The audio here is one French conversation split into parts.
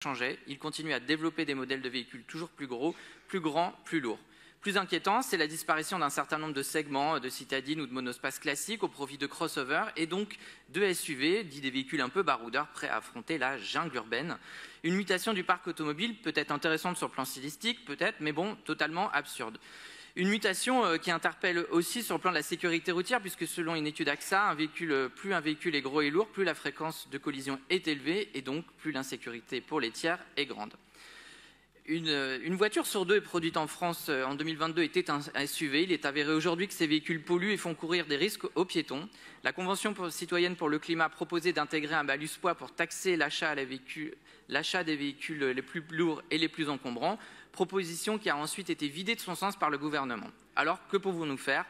changeait. Il continue à développer des modèles de véhicules toujours plus gros, plus grands, plus lourds. Plus inquiétant, c'est la disparition d'un certain nombre de segments de citadines ou de monospaces classiques au profit de crossovers et donc de SUV, dit des véhicules un peu baroudeurs prêts à affronter la jungle urbaine. Une mutation du parc automobile peut être intéressante sur le plan stylistique, peut-être, mais bon, totalement absurde. Une mutation qui interpelle aussi sur le plan de la sécurité routière, puisque selon une étude AXA, plus un véhicule est gros et lourd, plus la fréquence de collision est élevée et donc plus l'insécurité pour les tiers est grande. Une voiture sur deux est produite en France en 2022 était un SUV. Il est avéré aujourd'hui que ces véhicules polluent et font courir des risques aux piétons. La Convention citoyenne pour le climat proposait d'intégrer un malus poids pour taxer l'achat des véhicules les plus lourds et les plus encombrants, proposition qui a ensuite été vidée de son sens par le gouvernement. Alors, que pouvons-nous faire ?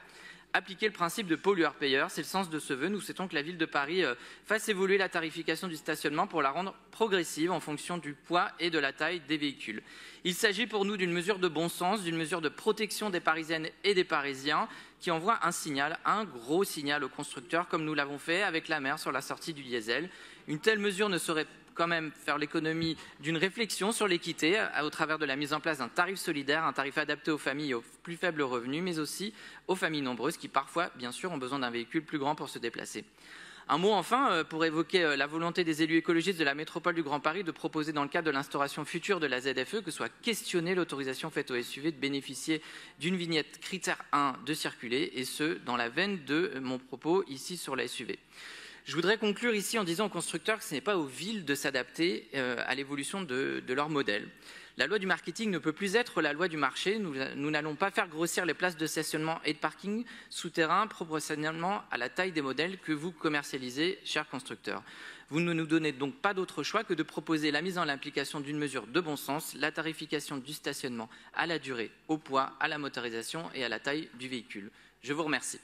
Appliquer le principe de pollueur-payeur, c'est le sens de ce vœu. Nous souhaitons que la ville de Paris fasse évoluer la tarification du stationnement pour la rendre progressive en fonction du poids et de la taille des véhicules. Il s'agit pour nous d'une mesure de bon sens, d'une mesure de protection des Parisiennes et des Parisiens qui envoie un signal, un gros signal aux constructeurs, comme nous l'avons fait avec la maire sur la sortie du diesel. Une telle mesure ne saurait quand même faire l'économie d'une réflexion sur l'équité au travers de la mise en place d'un tarif solidaire, un tarif adapté aux familles aux plus faibles revenus, mais aussi aux familles nombreuses qui parfois, bien sûr, ont besoin d'un véhicule plus grand pour se déplacer. Un mot enfin pour évoquer la volonté des élus écologistes de la métropole du Grand Paris de proposer dans le cadre de l'instauration future de la ZFE que soit questionnée l'autorisation faite aux SUV de bénéficier d'une vignette critère 1 de circuler, et ce, dans la veine de mon propos ici sur la SUV. Je voudrais conclure ici en disant aux constructeurs que ce n'est pas aux villes de s'adapter à l'évolution de leur modèle. La loi du marketing ne peut plus être la loi du marché. Nous n'allons pas faire grossir les places de stationnement et de parking souterrains proportionnellement à la taille des modèles que vous commercialisez, chers constructeurs. Vous ne nous donnez donc pas d'autre choix que de proposer la mise en application d'une mesure de bon sens, la tarification du stationnement à la durée, au poids, à la motorisation et à la taille du véhicule. Je vous remercie.